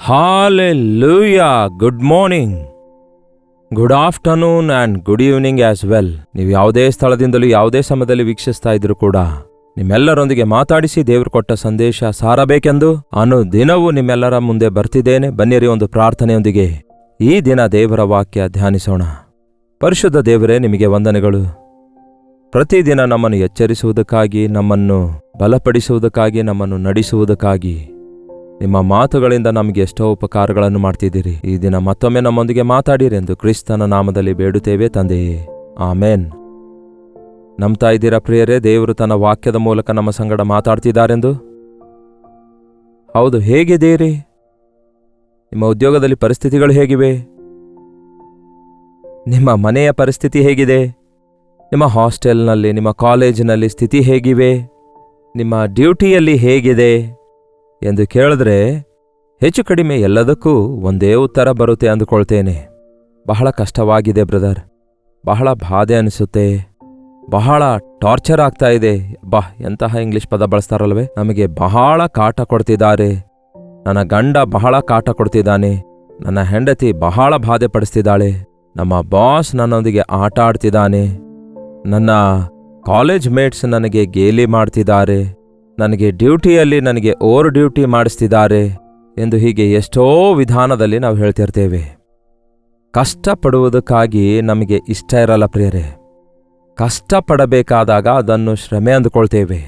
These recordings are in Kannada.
Hallelujah! Good morning, good afternoon and good evening as well. ನೀವು ಯಾವುದೇ ಸ್ಥಳದಿಂದಲೂ ಯಾವುದೇ ಸಮಯದಲ್ಲಿ ವೀಕ್ಷಿಸ್ತಾ ಇದ್ರೂ ಕೂಡ ನಿಮ್ಮೆಲ್ಲರೊಂದಿಗೆ ಮಾತಾಡಿಸಿ ದೇವರು ಕೊಟ್ಟ ಸಂದೇಶ ಸಾರಬೇಕೆಂದು ದಿನವೂ ನಿಮ್ಮೆಲ್ಲರ ಮುಂದೆ ಬರ್ತಿದ್ದೇನೆ. ಬನ್ನಿರಿ, ಒಂದು ಪ್ರಾರ್ಥನೆಯೊಂದಿಗೆ ಈ ದಿನ ದೇವರ ವಾಕ್ಯ ಧ್ಯಾನಿಸೋಣ. ಪರಿಶುದ್ಧ ದೇವರೇ, ನಿಮಗೆ ವಂದನೆಗಳು. ಪ್ರತಿದಿನ ನಮ್ಮನ್ನು ಎಚ್ಚರಿಸುವುದಕ್ಕಾಗಿ, ನಮ್ಮನ್ನು ಬಲಪಡಿಸುವುದಕ್ಕಾಗಿ, ನಮ್ಮನ್ನು ನಡೆಸುವುದಕ್ಕಾಗಿ ನಿಮ್ಮ ಮಾತುಗಳಿಂದ ನಮಗೆ ಎಷ್ಟೋ ಉಪಕಾರಗಳನ್ನು ಮಾಡ್ತಿದ್ದೀರಿ. ಈ ದಿನ ಮತ್ತೊಮ್ಮೆ ನಮ್ಮೊಂದಿಗೆ ಮಾತಾಡಿರೆಂದು ಕ್ರಿಸ್ತನ ನಾಮದಲ್ಲಿ ಬೇಡುತ್ತೇವೆ ತಂದೆಯೇ, ಆಮೇನ್. ನಂಬ್ತಾ ಇದ್ದೀರಾ ಪ್ರಿಯರೇ, ದೇವರು ತನ್ನ ವಾಕ್ಯದ ಮೂಲಕ ನಮ್ಮ ಸಂಗಡ ಮಾತಾಡ್ತಿದ್ದಾರೆಂದು? ಹೌದು. ಹೇಗಿದ್ದೀರಿ? ನಿಮ್ಮ ಉದ್ಯೋಗದಲ್ಲಿ ಪರಿಸ್ಥಿತಿಗಳು ಹೇಗಿವೆ? ನಿಮ್ಮ ಮನೆಯ ಪರಿಸ್ಥಿತಿ ಹೇಗಿದೆ? ನಿಮ್ಮ ಹಾಸ್ಟೆಲ್ನಲ್ಲಿ, ನಿಮ್ಮ ಕಾಲೇಜಿನಲ್ಲಿ ಸ್ಥಿತಿ ಹೇಗಿವೆ? ನಿಮ್ಮ ಡ್ಯೂಟಿಯಲ್ಲಿ ಹೇಗಿದೆ ಎಂದು ಕೇಳಿದ್ರೆ ಹೆಚ್ಚು ಕಡಿಮೆ ಎಲ್ಲದಕ್ಕೂ ಒಂದೇ ಉತ್ತರ ಬರುತ್ತೆ ಅಂದುಕೊಳ್ತೇನೆ. ಬಹಳ ಕಷ್ಟವಾಗಿದೆ ಬ್ರದರ್, ಬಹಳ ಬಾಧೆ ಅನಿಸುತ್ತೆ, ಬಹಳ ಟಾರ್ಚರ್ ಆಗ್ತಾ ಇದೆ. ಎಂತಹ ಇಂಗ್ಲಿಷ್ ಪದ ಬಳಸ್ತಾರಲ್ವೇ, ನಮಗೆ ಬಹಳ ಕಾಟ ಕೊಡ್ತಿದ್ದಾರೆ. ನನ್ನ ಗಂಡ ಬಹಳ ಕಾಟ ಕೊಡ್ತಿದ್ದಾನೆ, ನನ್ನ ಹೆಂಡತಿ ಬಹಳ ಬಾಧೆ ಪಡಿಸ್ತಿದ್ದಾಳೆ, ನಮ್ಮ ಬಾಸ್ ನನ್ನೊಂದಿಗೆ ಆಟ ಆಡ್ತಿದ್ದಾನೆ, ನನ್ನ ಕಾಲೇಜ್ ಮೇಟ್ಸ್ ನನಗೆ ಗೇಲಿ ಮಾಡ್ತಿದ್ದಾರೆ, ನನಗೆ ಡ್ಯೂಟಿಯಲ್ಲಿ ನನಗೆ ಓವರ್ ಡ್ಯೂಟಿ ಮಾಡಿಸ್ತಿದ್ದಾರೆ ಎಂದು ಹೀಗೆ ಎಷ್ಟೋ ವಿಧಾನದಲ್ಲಿ ನಾವು ಹೇಳ್ತಿರ್ತೇವೆ. ಕಷ್ಟಪಡುವುದಕ್ಕಾಗಿ ನಮಗೆ ಇಷ್ಟ ಇರಲ್ಲ ಪ್ರಿಯರೇ. ಕಷ್ಟಪಡಬೇಕಾದಾಗ ಅದನ್ನು ಶ್ರಮೆ ಅಂದುಕೊಳ್ತೇವೆ.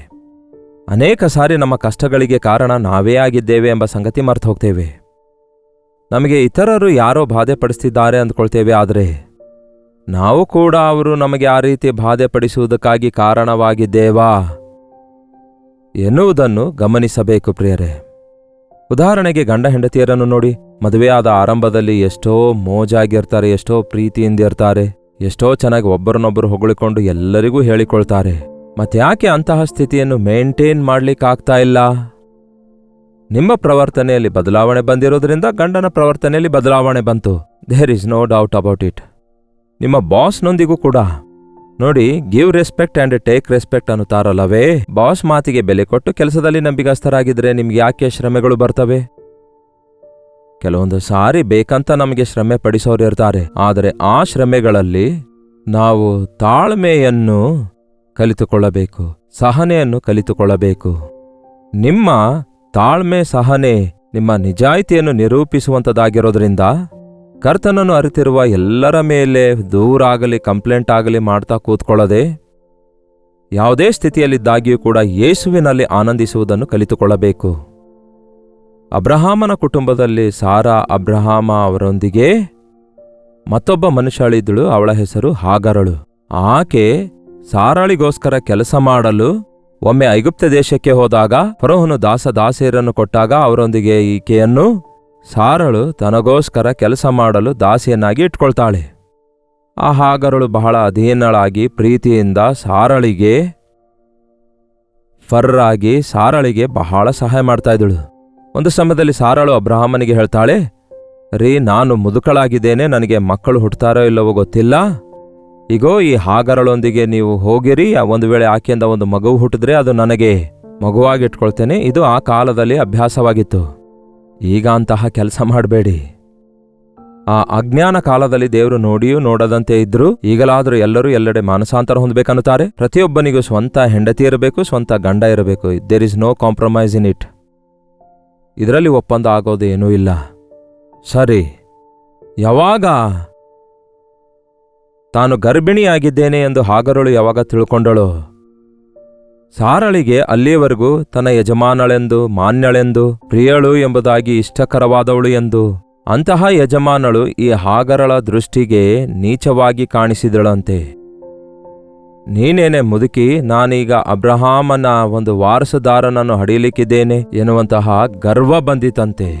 ಅನೇಕ ಸಾರಿ ನಮ್ಮ ಕಷ್ಟಗಳಿಗೆ ಕಾರಣ ನಾವೇ ಆಗಿದ್ದೇವೆ ಎಂಬ ಸಂಗತಿ ಮರ್ತು ಹೋಗ್ತೇವೆ. ನಮಗೆ ಇತರರು ಯಾರೋ ಬಾಧೆ ಪಡಿಸ್ತಿದ್ದಾರೆ ಅಂದ್ಕೊಳ್ತೇವೆ, ಆದರೆ ನಾವು ಕೂಡ ಅವರು ನಮಗೆ ಆ ರೀತಿ ಬಾಧೆ ಪಡಿಸುವುದಕ್ಕಾಗಿ ಕಾರಣವಾಗಿದ್ದೇವಾ ಎನ್ನುವುದನ್ನು ಗಮನಿಸಬೇಕು ಪ್ರಿಯರೇ. ಉದಾಹರಣೆಗೆ ಗಂಡ ಹೆಂಡತಿಯರನ್ನು ನೋಡಿ. ಮದುವೆಯಾದ ಆರಂಭದಲ್ಲಿ ಎಷ್ಟೋ ಮೋಜಾಗಿರ್ತಾರೆ, ಎಷ್ಟೋ ಪ್ರೀತಿಯಿಂದಿರ್ತಾರೆ, ಎಷ್ಟೋ ಚೆನ್ನಾಗಿ ಒಬ್ಬರನ್ನೊಬ್ಬರು ಹೊಗಳಿಕೊಂಡು ಎಲ್ಲರಿಗೂ ಹೇಳಿಕೊಳ್ತಾರೆ. ಮತ್ತ್ಯಾಕೆ ಅಂತಹ ಸ್ಥಿತಿಯನ್ನು ಮೇಂಟೈನ್ ಮಾಡ್ಲಿಕ್ಕಾಗ್ತಾ ಇಲ್ಲ? ನಿಮ್ಮ ಪ್ರವರ್ತನೆಯಲ್ಲಿ ಬದಲಾವಣೆ ಬಂದಿರೋದ್ರಿಂದ ಗಂಡನ ಪ್ರವರ್ತನೆಯಲ್ಲಿ ಬದಲಾವಣೆ ಬಂತು. There is no doubt about it. ನಿಮ್ಮ ಬಾಸ್ನೊಂದಿಗೂ ಕೂಡ ನೋಡಿ, give respect and take respect ಅನ್ನುತ್ತಾರಲ್ಲವೇ. ಬಾಸ್ ಮಾತಿಗೆ ಬೆಲೆ ಕೊಟ್ಟು ಕೆಲಸದಲ್ಲಿ ನಂಬಿಗಸ್ತರಾಗಿದ್ರೆ ನಿಮ್ಗೆ ಯಾಕೆ ಶ್ರಮೆಗಳು ಬರ್ತವೆ? ಕೆಲವೊಂದು ಸಾರಿ ಬೇಕಂತ ನಮಗೆ ಶ್ರಮೆ ಪಡಿಸೋರು ಇರ್ತಾರೆ, ಆದರೆ ಆ ಶ್ರಮೆಗಳಲ್ಲಿ ನಾವು ತಾಳ್ಮೆಯನ್ನು ಕಲಿತುಕೊಳ್ಳಬೇಕು, ಸಹನೆಯನ್ನು ಕಲಿತುಕೊಳ್ಳಬೇಕು. ನಿಮ್ಮ ತಾಳ್ಮೆ, ಸಹನೆ ನಿಮ್ಮ ನಿಜಾಯಿತಿಯನ್ನು ನಿರೂಪಿಸುವಂಥದ್ದಾಗಿರೋದ್ರಿಂದ ಕರ್ತನನ್ನು ಅರಿತಿರುವ ಎಲ್ಲರ ಮೇಲೆ ದೂರಾಗಲಿ ಕಂಪ್ಲೇಂಟ್ ಆಗಲಿ ಮಾಡ್ತಾ ಕೂತ್ಕೊಳ್ಳದೆ, ಯಾವುದೇ ಸ್ಥಿತಿಯಲ್ಲಿದ್ದಾಗಿಯೂ ಕೂಡ ಯೇಸುವಿನಲ್ಲಿ ಆನಂದಿಸುವುದನ್ನು ಕಲಿತುಕೊಳ್ಳಬೇಕು. ಅಬ್ರಹಾಮನ ಕುಟುಂಬದಲ್ಲಿ ಸಾರಾ ಅಬ್ರಹಾಮ ಅವರೊಂದಿಗೆ ಮತ್ತೊಬ್ಬ ಮನುಷ್ಯಳಿದ್ದಳು, ಅವಳ ಹೆಸರು ಹಾಗರಳು. ಆಕೆ ಸಾರಾಳಿಗೋಸ್ಕರ ಕೆಲಸ ಮಾಡಲು ಒಮ್ಮೆ ಐಗುಪ್ತ ದೇಶಕ್ಕೆ ಹೋದಾಗ ಫರೋಹನು ದಾಸದಾಸಿಯರನ್ನು ಕೊಟ್ಟಾಗ ಅವರೊಂದಿಗೆ ಈಕೆಯನ್ನು ಸಾರಳು ತನಗೋಸ್ಕರ ಕೆಲಸ ಮಾಡಲು ದಾಸಿಯನ್ನಾಗಿ ಇಟ್ಕೊಳ್ತಾಳೆ. ಆ ಹಾಗರಳು ಬಹಳ ಅಧೀನಳಾಗಿ ಪ್ರೀತಿಯಿಂದ ಸಾರಳಿಗೆ ಫರ್ರಾಗಿ ಸಾರಳಿಗೆ ಬಹಳ ಸಹಾಯ ಮಾಡ್ತಾ ಇದ್ದಳು. ಒಂದು ಸಮಯದಲ್ಲಿ ಸಾರಳು ಅಬ್ರಹಾಮನಿಗೆ ಹೇಳ್ತಾಳೆ, ರೀ, ನಾನು ಮುದುಕಳಾಗಿದ್ದೇನೆ, ನನಗೆ ಮಕ್ಕಳು ಹುಟ್ಟುತ್ತಾರೋ ಇಲ್ಲವೋ ಗೊತ್ತಿಲ್ಲ. ಈಗೋ ಈ ಹಾಗರಳೊಂದಿಗೆ ನೀವು ಹೋಗಿರಿ, ಒಂದು ವೇಳೆ ಆಕೆಯಿಂದ ಒಂದು ಮಗು ಹುಟ್ಟಿದ್ರೆ ಅದು ನನಗೆ ಮಗುವಾಗಿಟ್ಕೊಳ್ತೇನೆ. ಇದು ಆ ಕಾಲದಲ್ಲಿ ಅಭ್ಯಾಸವಾಗಿತ್ತು. ಈಗ ಅಂತಹ ಕೆಲಸ ಮಾಡಬೇಡಿ. ಆ ಅಜ್ಞಾನ ಕಾಲದಲ್ಲಿ ದೇವರು ನೋಡಿಯೂ ನೋಡದಂತೆ ಇದ್ರು. ಈಗಲಾದರೂ ಎಲ್ಲರೂ ಎಲ್ಲೆಡೆ ಮಾನಸಾಂತರ ಹೊಂದಬೇಕನ್ನುತ್ತಾರೆ. ಪ್ರತಿಯೊಬ್ಬನಿಗೂ ಸ್ವಂತ ಹೆಂಡತಿ ಇರಬೇಕು, ಸ್ವಂತ ಗಂಡ ಇರಬೇಕು. There is no compromise in it. ಇದರಲ್ಲಿ ಒಪ್ಪಂದ ಆಗೋದೇನೂ ಇಲ್ಲ. ಸರಿ, ಯಾವಾಗ ತಾನು ಗರ್ಭಿಣಿಯಾಗಿದ್ದೇನೆ ಎಂದು ಹಾಗರಳು ಯಾವಾಗ ತಿಳ್ಕೊಂಡಳು, ಸಾರಳಿಗೆ ಅಲ್ಲಿಯವರೆಗೂ ತನ್ನ ಯಜಮಾನಳೆಂದು, ಮಾನ್ಯಳೆಂದು, ಪ್ರಿಯಳು ಎಂಬುದಾಗಿ ಇಷ್ಟಕರವಾದವಳು ಎಂದು ಅಂತಹ ಯಜಮಾನಳು ಈ ಹಾಗರಳ ದೃಷ್ಟಿಗೆ ನೀಚವಾಗಿ ಕಾಣಿಸಿದಳಂತೆ. ನೀನೇನೆ ಮುದುಕಿ, ನಾನೀಗ ಅಬ್ರಹಾಮನ ಒಂದು ವಾರಸುದಾರನನ್ನು ಹಡಿಯಲಿಕ್ಕಿದ್ದೇನೆ ಎನ್ನುವಂತಹ ಗರ್ವ ಬಂದಿತಂತೆ.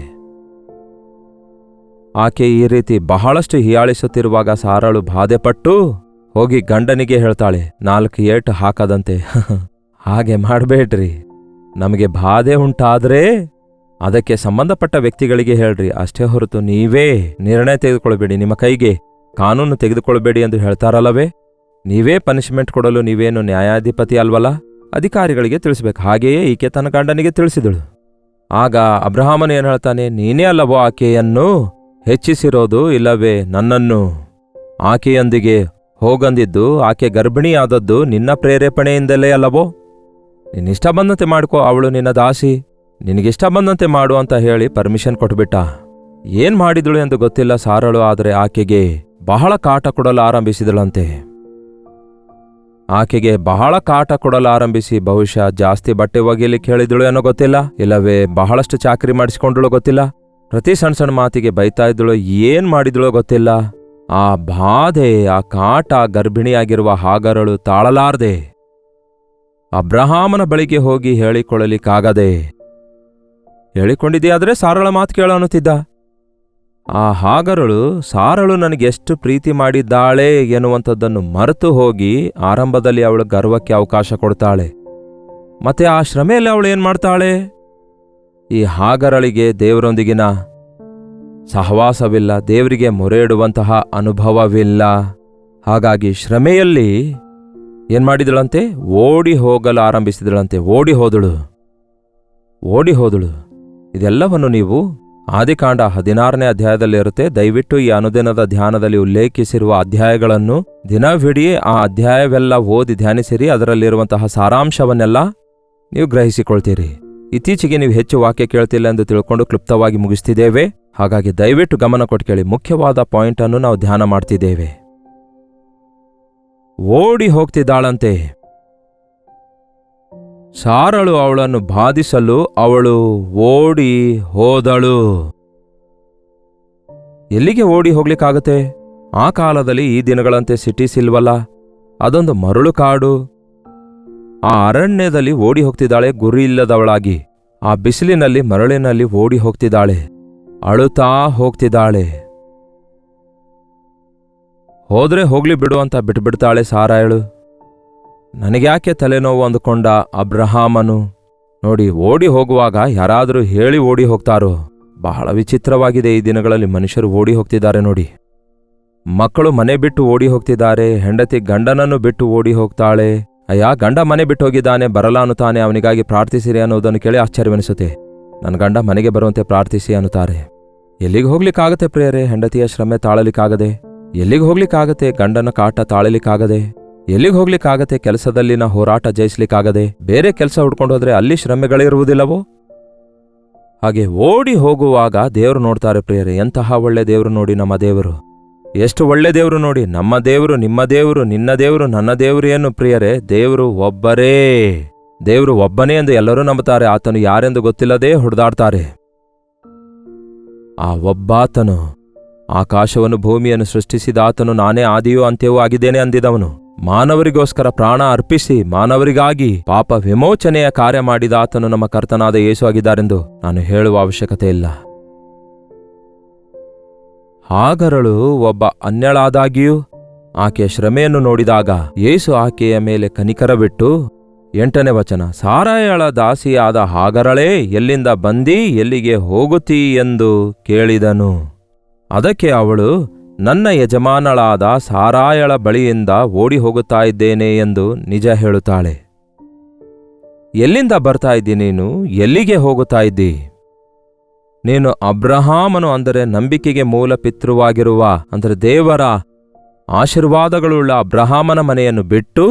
ಆಕೆ ಈ ರೀತಿ ಬಹಳಷ್ಟು ಹೀಯಾಳಿಸುತ್ತಿರುವಾಗ ಸಾರಳು ಬಾಧೆಪಟ್ಟು ಹೋಗಿ ಗಂಡನಿಗೆ ಹೇಳ್ತಾಳೆ, 4 ಏಟು ಹಾಕದಂತೆ. ಹಾಗೆ ಮಾಡಬೇಡ್ರಿ. ನಮಗೆ ಬಾಧೆ ಉಂಟಾದ್ರೆ ಅದಕ್ಕೆ ಸಂಬಂಧಪಟ್ಟ ವ್ಯಕ್ತಿಗಳಿಗೆ ಹೇಳ್ರಿ, ಅಷ್ಟೇ ಹೊರತು ನೀವೇ ನಿರ್ಣಯ ತೆಗೆದುಕೊಳ್ಬೇಡಿ, ನಿಮ್ಮ ಕೈಗೆ ಕಾನೂನು ತೆಗೆದುಕೊಳ್ಬೇಡಿ ಎಂದು ಹೇಳ್ತಾರಲ್ಲವೇ. ನೀವೇ ಪನಿಷ್ಮೆಂಟ್ ಕೊಡಲು ನೀವೇನು ನ್ಯಾಯಾಧಿಪತಿ ಅಲ್ವಲ್ಲ, ಅಧಿಕಾರಿಗಳಿಗೆ ತಿಳಿಸ್ಬೇಕು. ಹಾಗೆಯೇ ಈಕೆ ತನ್ನ ಗಂಡನಿಗೆ ತಿಳಿಸಿದಳು. ಆಗ ಅಬ್ರಹಾಮನು ಏನು ಹೇಳ್ತಾನೆ, ನೀನೇ ಅಲ್ಲವೋ ಆಕೆಯನ್ನು ಹೆಚ್ಚಿಸಿರೋದು, ಇಲ್ಲವೇ ನನ್ನನ್ನು ಆಕೆಯೊಂದಿಗೆ ಹೋಗಂದಿದ್ದು, ಆಕೆ ಗರ್ಭಿಣಿಯಾದದ್ದು ನಿನ್ನ ಪ್ರೇರೇಪಣೆಯಿಂದಲೇ ಅಲ್ಲವೋ? ನಿನ್ನಿಷ್ಟ ಬಂದಂತೆ ಮಾಡ್ಕೋ, ಅವಳು ನಿನ್ನ ದಾಸಿ, ನಿನಗಿಷ್ಟ ಬಂದಂತೆ ಮಾಡು ಅಂತ ಹೇಳಿ ಪರ್ಮಿಷನ್ ಕೊಟ್ಬಿಟ್ಟ. ಏನ್ ಮಾಡಿದಳು ಎಂದು ಗೊತ್ತಿಲ್ಲ ಸಾರಳು, ಆದರೆ ಆಕೆಗೆ ಬಹಳ ಕಾಟ ಕೊಡಲಾರಂಭಿಸಿದಳಂತೆ. ಆಕೆಗೆ ಬಹಳ ಕಾಟ ಕೊಡಲಾರಂಭಿಸಿ ಬಹುಶಃ ಜಾಸ್ತಿ ಬಟ್ಟೆ ಒಗೆಯಲಿಕ್ಕೆ ಹೇಳಿದಳು ಏನೋ ಗೊತ್ತಿಲ್ಲ, ಇಲ್ಲವೇ ಬಹಳಷ್ಟು ಚಾಕರಿ ಮಾಡಿಸಿಕೊಂಡಳು ಗೊತ್ತಿಲ್ಲ. ಪ್ರತಿ ಸಣ್ಣ ಸಣ್ಣ ಮಾತಿಗೆ ಬೈತಾ ಇದ್ದಳು, ಏನ್ ಮಾಡಿದಳೋ ಗೊತ್ತಿಲ್ಲ. ಆ ಬಾಧೆ, ಆ ಕಾಟ ಗರ್ಭಿಣಿಯಾಗಿರುವ ಹಾಗರಳು ತಾಳಲಾರದೆ ಅಬ್ರಹಾಮನ ಬಳಿಗೆ ಹೋಗಿ ಹೇಳಿಕೊಳ್ಳಲಿಕ್ಕಾಗದೆ, ಹೇಳಿಕೊಂಡಿದೆಯಾದರೆ ಸಾರಳ ಮಾತು ಕೇಳ ಅನ್ನುತ್ತಿದ್ದ. ಆ ಹಾಗರಳು ಸಾರಳು ನನಗೆಷ್ಟು ಪ್ರೀತಿ ಮಾಡಿದ್ದಾಳೆ ಎನ್ನುವಂಥದ್ದನ್ನು ಮರೆತು ಹೋಗಿ ಆರಂಭದಲ್ಲಿ ಅವಳು ಗರ್ವಕ್ಕೆ ಅವಕಾಶ ಕೊಡ್ತಾಳೆ. ಮತ್ತೆ ಆ ಶ್ರಮೆಯಲ್ಲಿ ಅವಳು ಏನ್ ಮಾಡ್ತಾಳೆ? ಈ ಹಾಗರಳಿಗೆ ದೇವರೊಂದಿಗಿನ ಸಹವಾಸವಿಲ್ಲ, ದೇವರಿಗೆ ಮೊರೆ ಇಡುವಂತಹ ಅನುಭವವಿಲ್ಲ. ಹಾಗಾಗಿ ಶ್ರಮೆಯಲ್ಲಿ ಏನ್ ಮಾಡಿದಳಂತೆ? ಓಡಿ ಹೋಗಲು ಆರಂಭಿಸಿದಳಂತೆ. ಓಡಿ ಹೋದಳು. ಇದೆಲ್ಲವನ್ನು ನೀವು ಆದಿಕಾಂಡ 16ನೇ ಅಧ್ಯಾಯದಲ್ಲಿರುತ್ತೆ. ದಯವಿಟ್ಟು ಈ ಅನುದಿನದ ಧ್ಯಾನದಲ್ಲಿ ಉಲ್ಲೇಖಿಸಿರುವ ಅಧ್ಯಾಯಗಳನ್ನು ದಿನವಿಡೀ ಆ ಅಧ್ಯಾಯವೆಲ್ಲ ಓದಿ ಧ್ಯಾನಿಸಿರಿ. ಅದರಲ್ಲಿರುವಂತಹ ಸಾರಾಂಶವನ್ನೆಲ್ಲ ನೀವು ಗ್ರಹಿಸಿಕೊಳ್ತೀರಿ. ಇತ್ತೀಚೆಗೆ ನೀವು ಹೆಚ್ಚು ವಾಕ್ಯ ಕೇಳ್ತಿಲ್ಲ ಎಂದು ತಿಳ್ಕೊಂಡು ಕ್ಲುಪ್ತವಾಗಿ ಮುಗಿಸ್ತಿದ್ದೇವೆ. ಹಾಗಾಗಿ ದಯವಿಟ್ಟು ಗಮನ ಕೊಟ್ಟು ಕೇಳಿ. ಮುಖ್ಯವಾದ ಪಾಯಿಂಟ್ ಅನ್ನು ನಾವು ಧ್ಯಾನ ಮಾಡ್ತಿದ್ದೇವೆ. ಓಡಿ ಹೋಗ್ತಿದ್ದಾಳಂತೆ. ಸಾರಳು ಅವಳನ್ನು ಬಾಧಿಸಲು ಅವಳು ಓಡಿ ಹೋದಳು. ಎಲ್ಲಿಗೆ ಓಡಿ ಹೋಗ್ಲಿಕ್ಕಾಗತ್ತೆ? ಆ ಕಾಲದಲ್ಲಿ ಈ ದಿನಗಳಂತೆ ಸಿಟೀಸ್ ಇಲ್ವಲ್ಲ, ಅದೊಂದು ಮರಳು ಕಾಡು. ಆ ಅರಣ್ಯದಲ್ಲಿ ಓಡಿ ಹೋಗ್ತಿದ್ದಾಳೆ ಗುರಿ ಇಲ್ಲದವಳಾಗಿ. ಆ ಬಿಸಿಲಿನಲ್ಲಿ ಮರಳಿನಲ್ಲಿ ಓಡಿ ಹೋಗ್ತಿದ್ದಾಳೆ, ಅಳುತ್ತಾ ಹೋಗ್ತಿದ್ದಾಳೆ. ಹೋದ್ರೆ ಹೋಗ್ಲಿ ಬಿಡು ಅಂತ ಬಿಟ್ಬಿಡ್ತಾಳೆ ಸಾರಾಯಳು. ನನಗ್ಯಾಕೆ ತಲೆನೋವು ಅಂದುಕೊಂಡ ಅಬ್ರಹಾಮನು. ನೋಡಿ, ಓಡಿ ಹೋಗುವಾಗ ಯಾರಾದರೂ ಹೇಳಿ ಓಡಿ ಹೋಗ್ತಾರೋ? ಬಹಳ ವಿಚಿತ್ರವಾಗಿದೆ. ಈ ದಿನಗಳಲ್ಲಿ ಮನುಷ್ಯರು ಓಡಿ ಹೋಗ್ತಿದ್ದಾರೆ ನೋಡಿ. ಮಕ್ಕಳು ಮನೆ ಬಿಟ್ಟು ಓಡಿ ಹೋಗ್ತಿದ್ದಾರೆ. ಹೆಂಡತಿ ಗಂಡನನ್ನು ಬಿಟ್ಟು ಓಡಿ ಹೋಗ್ತಾಳೆ. ಅಯ್ಯ, ಗಂಡ ಮನೆ ಬಿಟ್ಟು ಹೋಗಿದ್ದಾನೆ, ಬರಲ್ಲ ಅನ್ನುತ್ತಾನೆ, ಅವನಿಗಾಗಿ ಪ್ರಾರ್ಥಿಸಿರಿ ಅನ್ನೋದನ್ನು ಕೇಳಿ ಆಶ್ಚರ್ಯವೆನಿಸುತ್ತೆ. ನನ್ನ ಗಂಡ ಮನೆಗೆ ಬರುವಂತೆ ಪ್ರಾರ್ಥಿಸಿ ಅನ್ನುತ್ತಾರೆ. ಎಲ್ಲಿಗೆ ಹೋಗ್ಲಿಕ್ಕಾಗತ್ತೆ ಪ್ರಿಯರೇ? ಹೆಂಡತಿಯ ಶ್ರಮೆ ತಾಳಲಿಕ್ಕಾಗದೆ. ಎಲ್ಲಿಗೆ ಹೋಗ್ಲಿಕ್ಕಾಗತ್ತೆ? ಗಂಡನ ಕಾಟ ತಾಳಲಿಕ್ಕಾಗದೆ. ಎಲ್ಲಿಗೆ ಹೋಗ್ಲಿಕ್ಕಾಗತ್ತೆ? ಕೆಲಸದಲ್ಲಿನ ಹೋರಾಟ ಜಯಿಸ್ಲಿಕ್ಕಾಗದೆ. ಬೇರೆ ಕೆಲಸ ಹುಡ್ಕೊಂಡು ಹೋದ್ರೆ ಅಲ್ಲಿ ಶ್ರಮೆಗಳಿರುವುದಿಲ್ಲವೋ? ಹಾಗೆ ಓಡಿ ಹೋಗುವಾಗ ದೇವರು ನೋಡ್ತಾರೆ ಪ್ರಿಯರೇ. ಎಂತಹ ಒಳ್ಳೆ ದೇವರು ನೋಡಿ ನಮ್ಮ ದೇವರು. ಎಷ್ಟು ಒಳ್ಳೆ ದೇವರು ನೋಡಿ. ನಮ್ಮ ದೇವರು, ನಿಮ್ಮ ದೇವರು, ನಿನ್ನ ದೇವರು, ನನ್ನ ದೇವರು ಏನು ಪ್ರಿಯರೇ? ದೇವರು ಒಬ್ಬರೇ. ದೇವರು ಒಬ್ಬನೇ ಎಂದು ಎಲ್ಲರೂ ನಂಬುತ್ತಾರೆ. ಆತನು ಯಾರೆಂದು ಗೊತ್ತಿಲ್ಲದೆ ಹೊಡೆದಾಡ್ತಾರೆ. ಆ ಒಬ್ಬಾತನು ಆಕಾಶವನ್ನು ಭೂಮಿಯನ್ನು ಸೃಷ್ಟಿಸಿದ ಆತನು ನಾನೇ ಆದಿಯೂ ಅಂತ್ಯವೂ ಆಗಿದ್ದೇನೆ ಅಂದಿದವನು. ಮಾನವರಿಗೋಸ್ಕರ ಪ್ರಾಣ ಅರ್ಪಿಸಿ ಮಾನವರಿಗಾಗಿ ಪಾಪ ವಿಮೋಚನೆಯ ಕಾರ್ಯ ಮಾಡಿದ ಆತನು ನಮ್ಮ ಕರ್ತನಾದ ಯೇಸು ಆಗಿದ್ದಾರೆಂದು ನಾನು ಹೇಳುವ ಅವಶ್ಯಕತೆ ಇಲ್ಲ. ಹಾಗರಳು ಒಬ್ಬ ಅನ್ಯಳಾದಾಗಿಯೂ ಆಕೆಯ ಶ್ರಮೆಯನ್ನು ನೋಡಿದಾಗ ಯೇಸು ಆಕೆಯ ಮೇಲೆ ಕನಿಕರ ಬಿಟ್ಟು 8ನೇ ವಚನ, ಸಾರಾಯಳ ದಾಸಿಯಾದ ಹಾಗರಳೇ, ಎಲ್ಲಿಂದ ಬಂದಿ, ಎಲ್ಲಿಗೆ ಹೋಗುತ್ತೀ ಎಂದು ಕೇಳಿದನು. ಅದಕ್ಕೆ ಅವಳು, ನನ್ನ ಯಜಮಾನಳಾದ ಸಾರಾಯಳ ಬಳಿಯಿಂದ ಓಡಿ ಹೋಗುತ್ತಾ ಇದ್ದೇನೆ ಎಂದು ನಿಜ ಹೇಳುತ್ತಾಳೆ. ಎಲ್ಲಿಂದ ಬರ್ತಾ ಇದ್ದಿ ನೀನು? ಎಲ್ಲಿಗೆ ಹೋಗುತ್ತಾ ಇದ್ದಿ? ನೀನು ಅಬ್ರಹಾಮನು, ಅಂದರೆ ನಂಬಿಕೆಗೆ ಮೂಲ ಪಿತೃವಾಗಿರುವ, ಅಂದರೆ ದೇವರ ಆಶೀರ್ವಾದಗಳುಳ್ಳ ಅಬ್ರಹಾಮನ ಮನೆಯನ್ನು ಬಿಟ್ಟು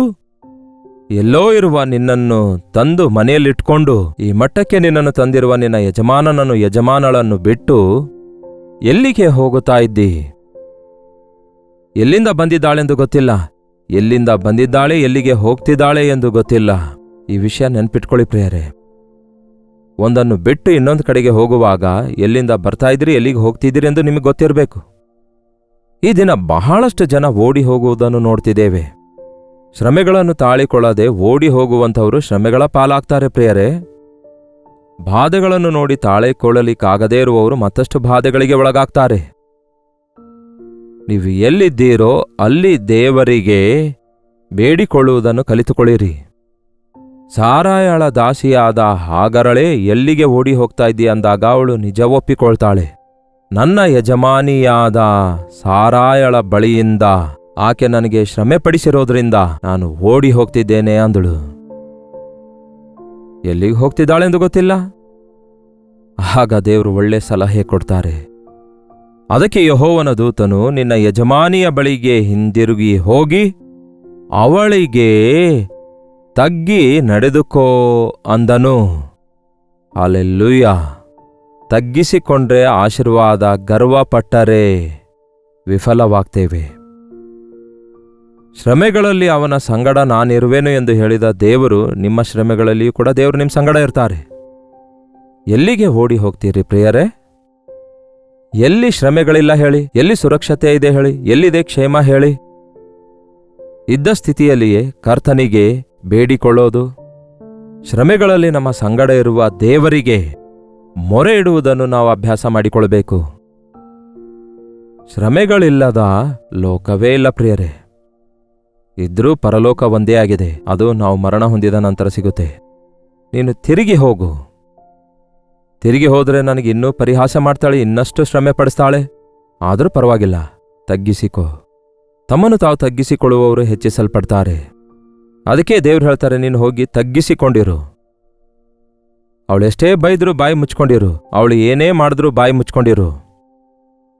ಎಲ್ಲೋ ಇರುವ ನಿನ್ನನ್ನು ತಂದು ಮನೆಯಲ್ಲಿಟ್ಕೊಂಡು ಈ ಮಟ್ಟಕ್ಕೆ ನಿನ್ನನ್ನು ತಂದಿರುವ ನಿನ್ನ ಯಜಮಾನಳನ್ನು ಬಿಟ್ಟು ಎಲ್ಲಿಗೆ ಹೋಗುತ್ತಾ ಇದ್ದಿ? ಎಲ್ಲಿಂದ ಬಂದಿದ್ದಾಳೆಂದು ಗೊತ್ತಿಲ್ಲ. ಎಲ್ಲಿಂದ ಬಂದಿದ್ದಾಳೆ, ಎಲ್ಲಿಗೆ ಹೋಗ್ತಿದ್ದಾಳೆ ಎಂದು ಗೊತ್ತಿಲ್ಲ. ಈ ವಿಷಯ ನೆನ್ಪಿಟ್ಕೊಳ್ಳಿ ಪ್ರಿಯರೇ. ಒಂದನ್ನು ಬಿಟ್ಟು ಇನ್ನೊಂದು ಕಡೆಗೆ ಹೋಗುವಾಗ ಎಲ್ಲಿಂದ ಬರ್ತಾ ಇದ್ರಿ, ಎಲ್ಲಿಗೆ ಹೋಗ್ತಿದ್ದೀರಿ ಎಂದು ನಿಮಗೆ ಗೊತ್ತಿರಬೇಕು. ಈ ದಿನ ಬಹಳಷ್ಟು ಜನ ಓಡಿ ಹೋಗುವುದನ್ನು ನೋಡ್ತಿದ್ದೇವೆ. ಶ್ರಮೆಗಳನ್ನು ತಾಳಿಕೊಳ್ಳದೆ ಓಡಿ ಹೋಗುವಂಥವರು ಶ್ರಮೆಗಳ ಪಾಲಾಗ್ತಾರೆ ಪ್ರಿಯರೇ. ಬಾಧೆಗಳನ್ನು ನೋಡಿ ತಾಳಿಕೊಳ್ಳಲಿಕ್ಕಾಗದೇ ಇರುವವರು ಮತ್ತಷ್ಟು ಬಾಧೆಗಳಿಗೆ ಒಳಗಾಗ್ತಾರೆ. ನೀವು ಎಲ್ಲಿದ್ದೀರೋ ಅಲ್ಲಿ ದೇವರಿಗೆ ಬೇಡಿಕೊಳ್ಳುವುದನ್ನು ಕಲಿತುಕೊಳ್ಳಿರಿ. ಸಾರಾಯಳ ದಾಸಿಯಾದ ಹಾಗರಳೇ, ಎಲ್ಲಿಗೆ ಓಡಿ ಹೋಗ್ತಾ ಇದ್ದೀಯ ಅಂದಾಗ ಅವಳು ನಿಜ ಒಪ್ಪಿಕೊಳ್ತಾಳೆ. ನನ್ನ ಯಜಮಾನಿಯಾದ ಸಾರಾಯಳ ಬಳಿಯಿಂದ ಆಕೆ ನನಗೆ ಶ್ರಮೆ ಪಡಿಸಿರೋದ್ರಿಂದ ನಾನು ಓಡಿ ಹೋಗ್ತಿದ್ದೇನೆ ಅಂದಳು. ಎಲ್ಲಿಗೆ ಹೋಗ್ತಿದ್ದಾಳೆಂದು ಗೊತ್ತಿಲ್ಲ. ಆಗ ದೇವರು ಒಳ್ಳೆ ಸಲಹೆ ಕೊಡ್ತಾರೆ. ಅದಕ್ಕೆ ಯೆಹೋವನ ದೂತನು ನಿನ್ನ ಯಜಮಾನಿಯ ಬಳಿಗೆ ಹಿಂದಿರುಗಿ ಹೋಗಿ ಅವಳಿಗೆ ತಗ್ಗಿ ನಡೆದುಕೋ ಅಂದನು. ಹಲ್ಲೆಲೂಯಾ. ತಗ್ಗಿಸಿಕೊಂಡ್ರೆ ಆಶೀರ್ವಾದ, ಗರ್ವಪಟ್ಟರೆ ವಿಫಲವಾಗ್ತೇವೆ. ಶ್ರಮೆಗಳಲ್ಲಿ ಅವನ ಸಂಗಡ ನಾನಿರುವೆನು ಎಂದು ಹೇಳಿದ ದೇವರು ನಿಮ್ಮ ಶ್ರಮೆಗಳಲ್ಲಿಯೂ ಕೂಡ ದೇವರು ನಿಮ್ಮ ಸಂಗಡ ಇರ್ತಾರೆ. ಎಲ್ಲಿಗೆ ಓಡಿ ಹೋಗ್ತೀರಿ ಪ್ರಿಯರೇ? ಎಲ್ಲಿ ಶ್ರಮೆಗಳಿಲ್ಲ ಹೇಳಿ? ಎಲ್ಲಿ ಸುರಕ್ಷತೆ ಇದೆ ಹೇಳಿ? ಎಲ್ಲಿದೆ ಕ್ಷೇಮ ಹೇಳಿ? ಇದ್ದ ಸ್ಥಿತಿಯಲ್ಲಿಯೇ ಕರ್ತನಿಗೆ ಬೇಡಿಕೊಳ್ಳೋದು, ಶ್ರಮೆಗಳಲ್ಲಿ ನಮ್ಮ ಸಂಗಡ ಇರುವ ದೇವರಿಗೆ ಮೊರೆ ಇಡುವುದನ್ನು ನಾವು ಅಭ್ಯಾಸ ಮಾಡಿಕೊಳ್ಬೇಕು. ಶ್ರಮೆಗಳಿಲ್ಲದ ಲೋಕವೇ ಇಲ್ಲ ಪ್ರಿಯರೇ. ಇದ್ರೂ ಪರಲೋಕ ಒಂದೇ ಆಗಿದೆ, ಅದು ನಾವು ಮರಣ ಹೊಂದಿದ ನಂತರ ಸಿಗುತ್ತೆ. ನೀನು ತಿರುಗಿ ಹೋಗು. ತಿರುಗಿ ಹೋದರೆ ನನಗೆ ಇನ್ನೂ ಪರಿಹಾಸ ಮಾಡ್ತಾಳೆ, ಇನ್ನಷ್ಟು ಶ್ರಮೆ ಪಡಿಸ್ತಾಳೆ. ಆದರೂ ಪರವಾಗಿಲ್ಲ, ತಗ್ಗಿಸಿಕೋ. ತಮ್ಮನ್ನು ತಾವು ತಗ್ಗಿಸಿಕೊಳ್ಳುವವರು ಹೆಚ್ಚಿಸಲ್ಪಡ್ತಾರೆ. ಅದಕ್ಕೆ ದೇವ್ರು ಹೇಳ್ತಾರೆ, ನೀನು ಹೋಗಿ ತಗ್ಗಿಸಿಕೊಂಡಿರು. ಅವಳೆಷ್ಟೇ ಬೈದ್ರೂ ಬಾಯಿ ಮುಚ್ಕೊಂಡಿರು. ಅವಳು ಏನೇ ಮಾಡಿದ್ರೂ ಬಾಯಿ ಮುಚ್ಕೊಂಡಿರು.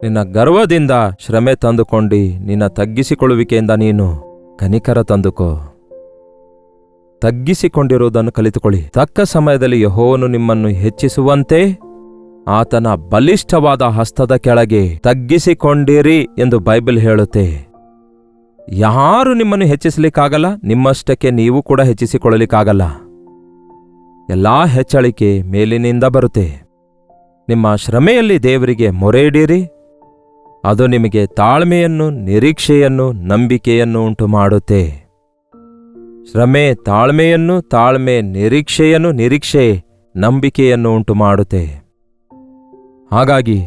ನಿನ್ನ ಗರ್ವದಿಂದ ಶ್ರಮೆ ತಂದುಕೊಂಡು ನಿನ್ನ ತಗ್ಗಿಸಿಕೊಳ್ಳುವಿಕೆಯಿಂದ ನೀನು ಕನಿಕರ ತಂದುಕೋ. ತಗ್ಗಿಸಿಕೊಂಡಿರುವುದನ್ನು ಕಲಿತುಕೊಳ್ಳಿ. ತಕ್ಕ ಸಮಯದಲ್ಲಿ ಯೆಹೋವನು ನಿಮ್ಮನ್ನು ಹೆಚ್ಚಿಸುವಂತೆ ಆತನ ಬಲಿಷ್ಠವಾದ ಹಸ್ತದ ಕೆಳಗೆ ತಗ್ಗಿಸಿಕೊಂಡಿರಿ ಎಂದು ಬೈಬಲ್ ಹೇಳುತ್ತೆ. ಯಾರು ನಿಮ್ಮನ್ನು ಹೆಚ್ಚಿಸಲಿಕ್ಕಾಗಲ್ಲ, ನಿಮ್ಮಷ್ಟಕ್ಕೆ ನೀವು ಕೂಡ ಹೆಚ್ಚಿಸಿಕೊಳ್ಳಲಿಕ್ಕಾಗಲ್ಲ. ಎಲ್ಲಾ ಹೆಚ್ಚಳಿಕೆ ಮೇಲಿನಿಂದ ಬರುತ್ತೆ. ನಿಮ್ಮ ಶ್ರಮೆಯಲ್ಲಿ ದೇವರಿಗೆ ಮೊರೆ ಇಡಿರಿ. ಅದು ನಿಮಗೆ ತಾಳ್ಮೆಯನ್ನು, ನಿರೀಕ್ಷೆಯನ್ನು, ನಂಬಿಕೆಯನ್ನು ಉಂಟು ಮಾಡುತ್ತೆ. ಶ್ರಮೆ ತಾಳ್ಮೆಯನ್ನು, ತಾಳ್ಮೆ ನಿರೀಕ್ಷೆಯನ್ನು, ನಿರೀಕ್ಷೆ ನಂಬಿಕೆಯನ್ನು ಉಂಟು ಮಾಡುತ್ತೆ. ಹಾಗಾಗಿ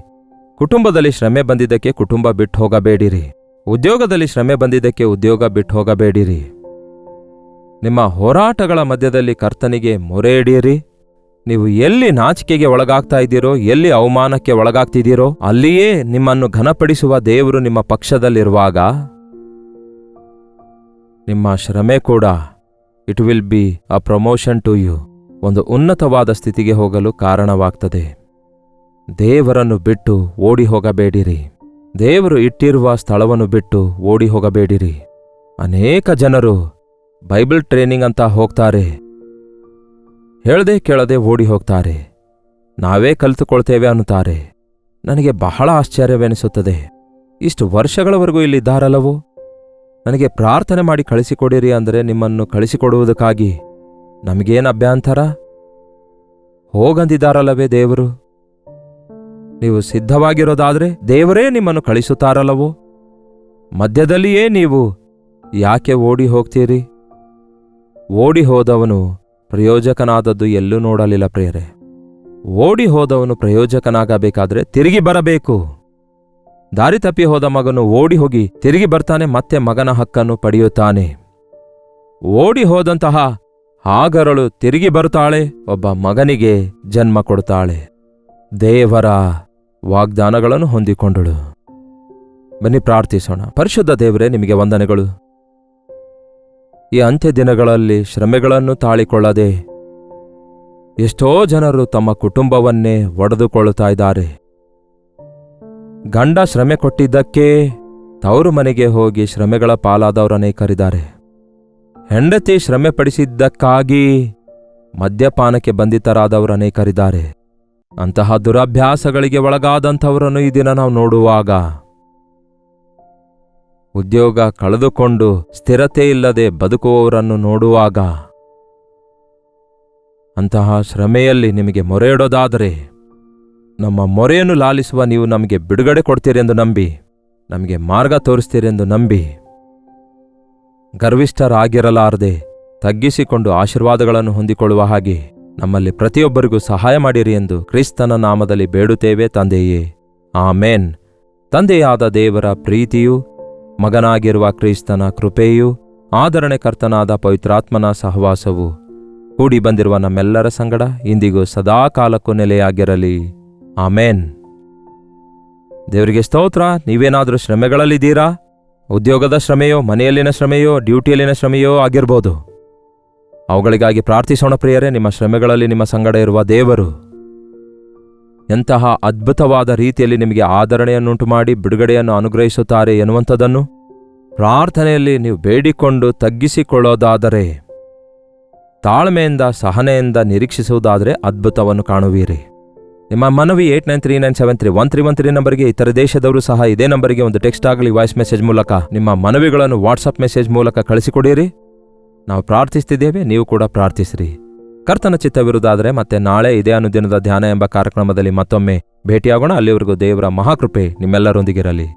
ಕುಟುಂಬದಲ್ಲಿ ಶ್ರಮೆ ಬಂದಿದ್ದಕ್ಕೆ ಕುಟುಂಬ ಬಿಟ್ಟು ಹೋಗಬೇಡಿರಿ. ಉದ್ಯೋಗದಲ್ಲಿ ಶ್ರಮೆ ಬಂದಿದ್ದಕ್ಕೆ ಉದ್ಯೋಗ ಬಿಟ್ಟು ಹೋಗಬೇಡಿರಿ. ನಿಮ್ಮ ಹೋರಾಟಗಳ ಮಧ್ಯದಲ್ಲಿ ಕರ್ತನಿಗೆ ಮೊರೆ ಇಡಿರಿ. ನೀವು ಎಲ್ಲಿ ನಾಚಿಕೆಗೆ ಒಳಗಾಗ್ತಾ ಇದ್ದೀರೋ, ಎಲ್ಲಿ ಅವಮಾನಕ್ಕೆ ಒಳಗಾಗ್ತಿದ್ದೀರೋ, ಅಲ್ಲಿಯೇ ನಿಮ್ಮನ್ನು ಘನಪಡಿಸುವ ದೇವರು ನಿಮ್ಮ ಪಕ್ಷದಲ್ಲಿರುವಾಗ ನಿಮ್ಮ ಶ್ರಮೆ ಕೂಡ it will be a promotion to you, ಒಂದು ಉನ್ನತವಾದ ಸ್ಥಿತಿಗೆ ಹೋಗಲು ಕಾರಣವಾಗ್ತದೆ. ದೇವರನ್ನು ಬಿಟ್ಟು ಓಡಿ ಹೋಗಬೇಡಿರಿ. ದೇವರು ಇಟ್ಟಿರುವ ಸ್ಥಳವನ್ನು ಬಿಟ್ಟು ಓಡಿ ಹೋಗಬೇಡಿರಿ. ಅನೇಕ ಜನರು ಬೈಬಲ್ ಟ್ರೈನಿಂಗ್ ಅಂತ ಹೋಗ್ತಾರೆ, ಹೇಳದೆ ಕೇಳದೆ ಓಡಿ ಹೋಗ್ತಾರೆ. ನಾವೇ ಕಲಿತುಕೊಳ್ತೇವೆ ಅನ್ನುತ್ತಾರೆ. ನನಗೆ ಬಹಳ ಆಶ್ಚರ್ಯವೆನಿಸುತ್ತದೆ. ಇಷ್ಟು ವರ್ಷಗಳವರೆಗೂ ಇಲ್ಲಿದ್ದಾರಲ್ಲವೋ, ನನಗೆ ಪ್ರಾರ್ಥನೆ ಮಾಡಿ ಕಳಿಸಿಕೊಡಿರಿ ಅಂದರೆ ನಿಮ್ಮನ್ನು ಕಳಿಸಿಕೊಡುವುದಕ್ಕಾಗಿ ನಮಗೇನು ಅಭ್ಯಂತರ? ಹೋಗಂದಿದ್ದಾರಲ್ಲವೇ ದೇವರು. ನೀವು ಸಿದ್ಧವಾಗಿರೋದಾದರೆ ದೇವರೇ ನಿಮ್ಮನ್ನು ಕಳಿಸುತ್ತಾರಲ್ಲವೋ. ಮಧ್ಯದಲ್ಲಿಯೇ ನೀವು ಯಾಕೆ ಓಡಿ ಹೋಗ್ತೀರಿ? ಓಡಿ ಹೋದವನು ಪ್ರಯೋಜಕನಾದದ್ದು ಎಲ್ಲೂ ನೋಡಲಿಲ್ಲ ಪ್ರಿಯರೇ. ಓಡಿ ಹೋದವನು ಪ್ರಯೋಜಕನಾಗಬೇಕಾದ್ರೆ ತಿರುಗಿ ಬರಬೇಕು. ದಾರಿ ತಪ್ಪಿ ಹೋದ ಮಗನು ಓಡಿ ಹೋಗಿ ತಿರುಗಿ ಬರ್ತಾನೆ, ಮತ್ತೆ ಮಗನ ಹಕ್ಕನ್ನು ಪಡೆಯುತ್ತಾನೆ. ಓಡಿ ಹೋದಂತಹ ಹಾಗರಳು ತಿರುಗಿ ಬರುತ್ತಾಳೆ, ಒಬ್ಬ ಮಗನಿಗೆ ಜನ್ಮ ಕೊಡುತ್ತಾಳೆ. ದೇವರ ವಾಗ್ದಾನಗಳನ್ನು ಹೊಂದಿಕೊಂಡಳು. ಬನ್ನಿ ಪ್ರಾರ್ಥಿಸೋಣ. ಪರಿಶುದ್ಧ ದೇವರೇ, ನಿಮಗೆ ವಂದನೆಗಳು. ಈ ಅಂತ್ಯ ದಿನಗಳಲ್ಲಿ ಶ್ರಮೆಗಳನ್ನು ತಾಳಿಕೊಳ್ಳದೆ ಎಷ್ಟೋ ಜನರು ತಮ್ಮ ಕುಟುಂಬವನ್ನೇ ಒಡೆದುಕೊಳ್ಳುತ್ತಾ ಇದ್ದಾರೆ. ಗಂಡ ಶ್ರಮೆ ಕೊಟ್ಟಿದ್ದಕ್ಕೆ ತವರು ಮನೆಗೆ ಹೋಗಿ ಶ್ರಮೆಗಳ ಪಾಲಾದವರು ಅನೇಕರಿದ್ದಾರೆ. ಹೆಂಡತಿ ಶ್ರಮೆ ಪಡಿಸಿದ್ದಕ್ಕಾಗಿ ಮದ್ಯಪಾನಕ್ಕೆ ಬಂಧಿತರಾದವರು ಅನೇಕರಿದ್ದಾರೆ. ಅಂತಹ ದುರಭ್ಯಾಸಗಳಿಗೆ ಒಳಗಾದಂಥವರನ್ನು ಈ ದಿನ ನಾವು ನೋಡುವಾಗ, ಉದ್ಯೋಗ ಕಳೆದುಕೊಂಡು ಸ್ಥಿರತೆ ಇಲ್ಲದೆ ಬದುಕುವವರನ್ನು ನೋಡುವಾಗ, ಅಂತಹ ಶ್ರಮೆಯಲ್ಲಿ ನಿಮಗೆ ಮೊರೆ ಇಡೋದಾದರೆ ನಮ್ಮ ಮೊರೆಯನ್ನು ಲಾಲಿಸುವ ನೀವು ನಮಗೆ ಬಿಡುಗಡೆ ಕೊಡ್ತೀರೆಂದು ನಂಬಿ, ನಮಗೆ ಮಾರ್ಗ ತೋರಿಸ್ತೀರೆಂದು ನಂಬಿ, ಗರ್ವಿಷ್ಠರಾಗಿರಲಾರದೆ ತಗ್ಗಿಸಿಕೊಂಡು ಆಶೀರ್ವಾದಗಳನ್ನು ಹೊಂದಿಕೊಳ್ಳುವ ಹಾಗೆ ನಮ್ಮಲ್ಲಿ ಪ್ರತಿಯೊಬ್ಬರಿಗೂ ಸಹಾಯ ಮಾಡಿರಿ ಎಂದು ಕ್ರಿಸ್ತನ ನಾಮದಲ್ಲಿ ಬೇಡುತ್ತೇವೆ ತಂದೆಯೇ, ಆಮೇನ್. ತಂದೆಯಾದ ದೇವರ ಪ್ರೀತಿಯು, ಮಗನಾಗಿರುವ ಕ್ರಿಸ್ತನ ಕೃಪೆಯು, ಆದರಣೆಕರ್ತನಾದ ಪವಿತ್ರಾತ್ಮನ ಸಹವಾಸವು ಕೂಡಿ ಬಂದಿರುವ ನಮ್ಮೆಲ್ಲರ ಸಂಗಡ ಇಂದಿಗೂ ಸದಾಕಾಲಕ್ಕೂ ನೆಲೆಯಾಗಿರಲಿ. ಆಮೇನ್. ದೇವರಿಗೆ ಸ್ತೋತ್ರ. ನೀವೇನಾದರೂ ಶ್ರಮೆಗಳಲ್ಲಿದ್ದೀರಾ? ಉದ್ಯೋಗದ ಶ್ರಮೆಯೋ, ಮನೆಯಲ್ಲಿನ ಶ್ರಮೆಯೋ, ಡ್ಯೂಟಿಯಲ್ಲಿನ ಶ್ರಮೆಯೋ ಆಗಿರ್ಬೋದು. ಅವುಗಳಿಗಾಗಿ ಪ್ರಾರ್ಥಿಸೋಣ ಪ್ರಿಯರೇ. ನಿಮ್ಮ ಶ್ರಮೆಗಳಲ್ಲಿ ನಿಮ್ಮ ಸಂಗಡ ಇರುವ ದೇವರು ಎಂತಹ ಅದ್ಭುತವಾದ ರೀತಿಯಲ್ಲಿ ನಿಮಗೆ ಆದರಣೆಯನ್ನುಂಟು ಮಾಡಿ ಬಿಡುಗಡೆಯನ್ನು ಅನುಗ್ರಹಿಸುತ್ತಾರೆ ಎನ್ನುವಂಥದ್ದನ್ನು ಪ್ರಾರ್ಥನೆಯಲ್ಲಿ ನೀವು ಬೇಡಿಕೊಂಡು ತಗ್ಗಿಸಿಕೊಳ್ಳೋದಾದರೆ, ತಾಳ್ಮೆಯಿಂದ ಸಹನೆಯಿಂದ ನಿರೀಕ್ಷಿಸುವುದಾದರೆ ಅದ್ಭುತವನ್ನು ಕಾಣುವಿರಿ. ನಿಮ್ಮ ಮನವಿ 8939731313 ನಂಬರ್ಗೆ, ಇತರ ದೇಶದವರು ಸಹ ಇದೇ ನಂಬರ್ಗೆ ಒಂದು ಟೆಕ್ಸ್ಟ್ ಆಗಲಿ ವಾಯ್ಸ್ ಮೆಸೇಜ್ ಮೂಲಕ ನಿಮ್ಮ ಮನವಿಗಳನ್ನು ವಾಟ್ಸಪ್ ಮೆಸೇಜ್ ಮೂಲಕ ಕಳಿಸಿಕೊಡಿರಿ. ನಾವು ಪ್ರಾರ್ಥಿಸ್ತಿದ್ದೇವೆ, ನೀವು ಕೂಡ ಪ್ರಾರ್ಥಿಸಿರಿ. ಕರ್ತನ ಚಿತ್ತವಿರುವುದಾದರೆ ಮತ್ತೆ ನಾಳೆ ಇದೇ ಅನುದಿನದ ಧ್ಯಾನ ಎಂಬ ಕಾರ್ಯಕ್ರಮದಲ್ಲಿ ಮತ್ತೊಮ್ಮೆ ಭೇಟಿಯಾಗೋಣ. ಅಲ್ಲಿವರೆಗೂ ದೇವರ ಮಹಾಕೃಪೆ ನಿಮ್ಮೆಲ್ಲರೊಂದಿಗಿರಲಿ.